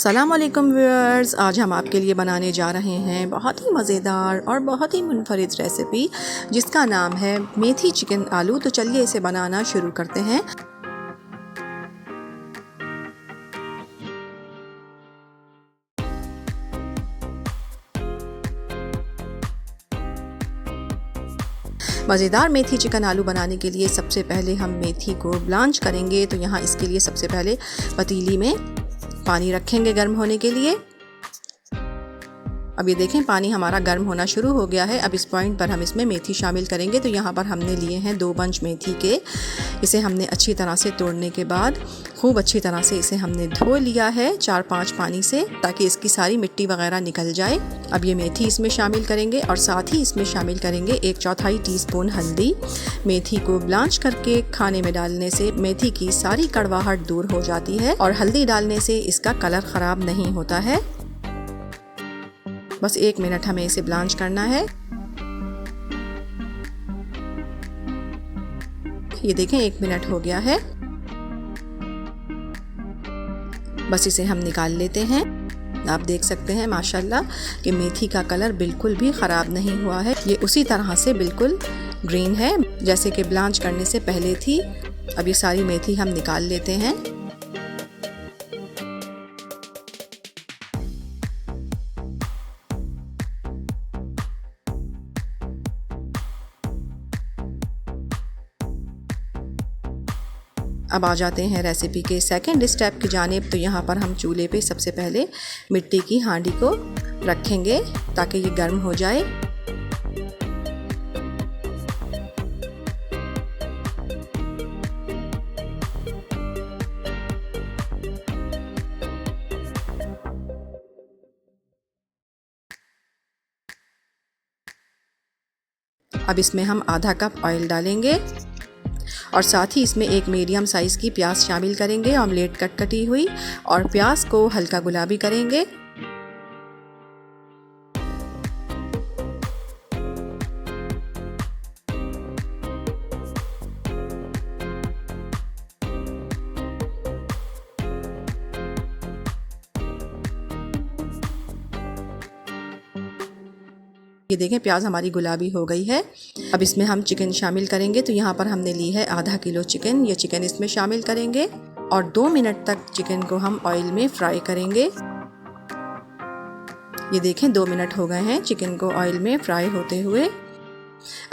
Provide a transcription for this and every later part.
अस्सलाम वालेकुम व्यूअर्स, आज हम आपके लिए बनाने जा रहे हैं बहुत ही मज़ेदार और बहुत ही मुनफरिद रेसिपी जिसका नाम है मेथी चिकन आलू। तो चलिए इसे बनाना शुरू करते हैं। मज़ेदार मेथी चिकन आलू बनाने के लिए सबसे पहले हम मेथी को ब्लांच करेंगे। तो यहाँ इसके लिए सबसे पहले पतीली में पानी रखेंगे गर्म होने के लिए। अब ये देखें पानी हमारा गर्म होना शुरू हो गया है। अब इस पॉइंट पर हम इसमें मेथी शामिल करेंगे। तो यहाँ पर हमने लिए हैं 2 बंच मेथी के। इसे हमने अच्छी तरह से तोड़ने के बाद खूब अच्छी तरह से इसे हमने धो लिया है 4-5 पानी से, ताकि इसकी सारी मिट्टी वगैरह निकल जाए। अब ये मेथी इसमें शामिल करेंगे और साथ ही इसमें शामिल करेंगे 1/4 टीस्पून हल्दी। मेथी को ब्लांच करके खाने में डालने से मेथी की सारी कड़वाहट दूर हो जाती है और हल्दी डालने से इसका कलर ख़राब नहीं होता है। बस 1 मिनट हमें इसे ब्लांच करना है। ये देखें 1 मिनट हो गया है। बस इसे हम निकाल लेते हैं। आप देख सकते हैं माशाल्लाह कि मेथी का कलर बिल्कुल भी ख़राब नहीं हुआ है। ये उसी तरह से बिल्कुल ग्रीन है जैसे कि ब्लांच करने से पहले थी। अब ये सारी मेथी हम निकाल लेते हैं। अब आ जाते हैं रेसिपी के सेकंड स्टेप की जानिब। तो यहाँ पर हम चूल्हे पे सबसे पहले मिट्टी की हांडी को रखेंगे ताकि ये गर्म हो जाए। अब इसमें हम आधा कप ऑयल डालेंगे और साथ ही इसमें एक मीडियम साइज़ की प्याज शामिल करेंगे, ऑमलेट कटी हुई, और प्याज को हल्का गुलाबी करेंगे। ये देखें प्याज हमारी गुलाबी हो गई है। अब इसमें हम चिकन शामिल करेंगे। तो यहाँ पर हमने ली है आधा किलो चिकन। ये चिकन इसमें शामिल करेंगे और 2 मिनट तक चिकन को हम ऑयल में फ्राई करेंगे। ये देखें 2 मिनट हो गए हैं चिकन को ऑयल में फ्राई होते हुए।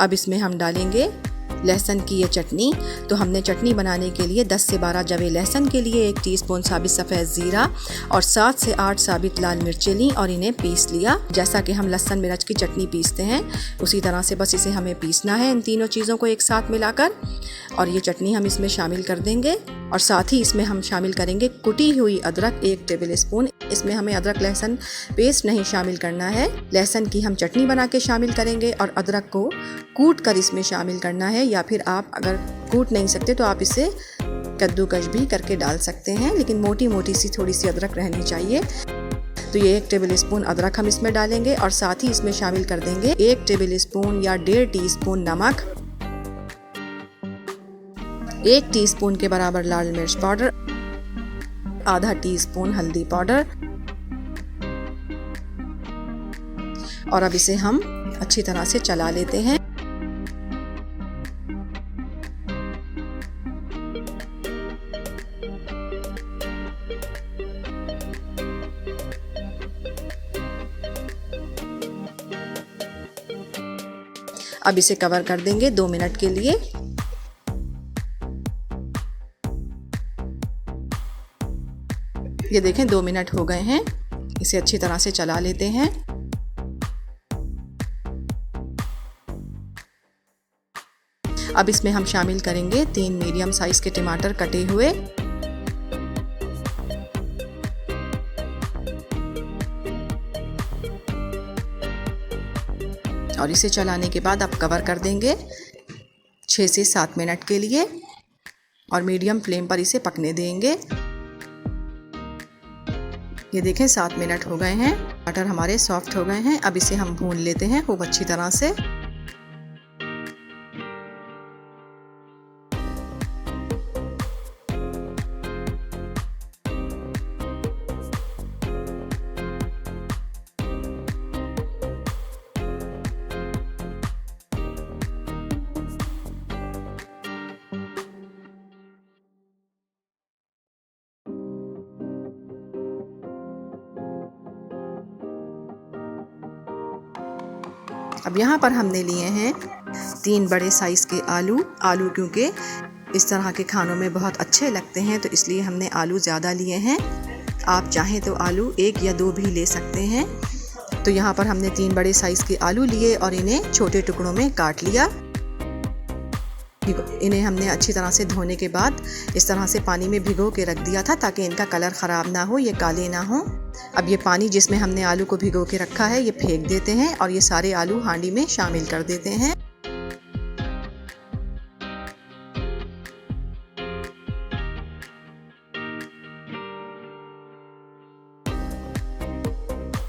अब इसमें हम डालेंगे लहसुन की ये चटनी। तो हमने चटनी बनाने के लिए 10 से 12 जवे लहसुन के लिए 1 टीस्पून साबित सफ़ेद ज़ीरा और 7 से 8 साबित लाल मिर्चें ली और इन्हें पीस लिया। जैसा कि हम लहसुन मिर्च की चटनी पीसते हैं उसी तरह से बस इसे हमें पीसना है, इन तीनों चीज़ों को एक साथ मिलाकर। और ये चटनी हम इसमें शामिल कर देंगे और साथ ही इसमें हम शामिल करेंगे कुटी हुई अदरक 1 टेबल स्पून। इसमें हमें अदरक लहसुन पेस्ट नहीं शामिल करना है। लहसुन की हम चटनी बना के शामिल करेंगे और अदरक को कूट कर इसमें शामिल करना है, या फिर आप अगर कूट नहीं सकते तो आप इसे कद्दूकश भी करके डाल सकते हैं, लेकिन मोटी मोटी सी थोड़ी सी अदरक रहनी चाहिए। तो ये 1 टेबल स्पून अदरक हम इसमें डालेंगे और साथ ही इसमें शामिल कर देंगे 1 टेबल स्पून या 1.5 टीस्पून नमक, 1 टीस्पून के बराबर लाल मिर्च पाउडर, आधा टीस्पून हल्दी पाउडर। और अब इसे हम अच्छी तरह से चला लेते हैं। अब इसे कवर कर देंगे 2 मिनट के लिए। ये देखें 2 मिनट हो गए हैं। इसे अच्छी तरह से चला लेते हैं। अब इसमें हम शामिल करेंगे 3 मीडियम साइज के टमाटर कटे हुए। और इसे चलाने के बाद अब कवर कर देंगे 6 से 7 मिनट के लिए और मीडियम फ्लेम पर इसे पकने देंगे। ये देखें 7 मिनट हो गए हैं, टमाटर हमारे सॉफ्ट हो गए हैं। अब इसे हम भून लेते हैं खूब अच्छी तरह से। अब यहाँ पर हमने लिए हैं 3 बड़े साइज़ के आलू क्योंकि इस तरह के खानों में बहुत अच्छे लगते हैं, तो इसलिए हमने आलू ज़्यादा लिए हैं। आप चाहें तो आलू 1 या 2 भी ले सकते हैं। तो यहाँ पर हमने 3 बड़े साइज़ के आलू लिए और इन्हें छोटे टुकड़ों में काट लिया। इन्हें हमने अच्छी तरह से धोने के बाद इस तरह से पानी में भिगो के रख दिया था ताकि इनका कलर ख़राब ना हो, ये काले ना हो। अब ये पानी जिसमें हमने आलू को भिगो के रखा है ये फेंक देते हैं और ये सारे आलू हांडी में शामिल कर देते हैं।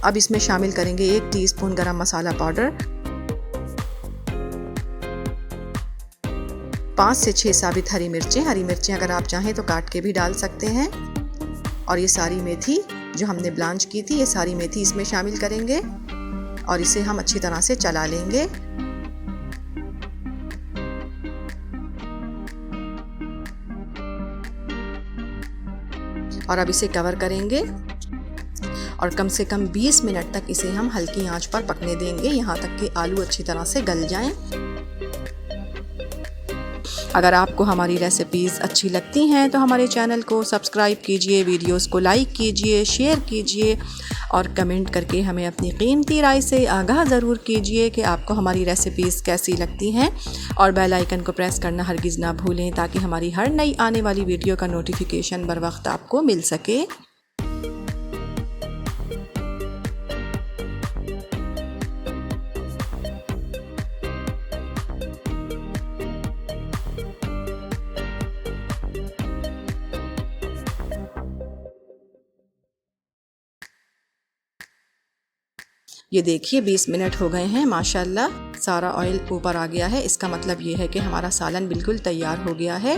अब इसमें शामिल करेंगे 1 टीस्पून गरम मसाला पाउडर, 5 से 6 साबित हरी मिर्चें अगर आप चाहें तो काट के भी डाल सकते हैं। और ये सारी मेथी जो हमने ब्लांच की थी, ये सारी मेथी इसमें शामिल करेंगे और इसे हम अच्छी तरह से चला लेंगे। और अब इसे कवर करेंगे और कम से कम 20 मिनट तक इसे हम हल्की आंच पर पकने देंगे, यहाँ तक कि आलू अच्छी तरह से गल जाएं। अगर आपको हमारी रेसिपीज़ अच्छी लगती हैं तो हमारे चैनल को सब्सक्राइब कीजिए, वीडियोस को लाइक कीजिए, शेयर कीजिए और कमेंट करके हमें अपनी कीमती राय से आगाह ज़रूर कीजिए कि आपको हमारी रेसिपीज़ कैसी लगती हैं। और बेल आइकन को प्रेस करना हरगिज़ ना भूलें ताकि हमारी हर नई आने वाली वीडियो का नोटिफिकेशन बर वक्त आपको मिल सके। ये देखिए 20 मिनट हो गए हैं, माशाल्लाह सारा ऑयल ऊपर आ गया है। इसका मतलब ये है कि हमारा सालन बिल्कुल तैयार हो गया है।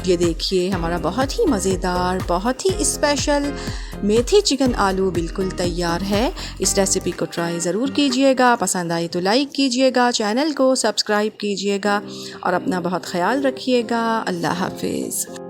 ये देखिए हमारा बहुत ही मज़ेदार, बहुत ही स्पेशल मेथी चिकन आलू बिल्कुल तैयार है। इस रेसिपी को ट्राई ज़रूर कीजिएगा, पसंद आई तो लाइक कीजिएगा, चैनल को सब्सक्राइब कीजिएगा और अपना बहुत ख्याल रखिएगा। अल्लाह हाफिज़।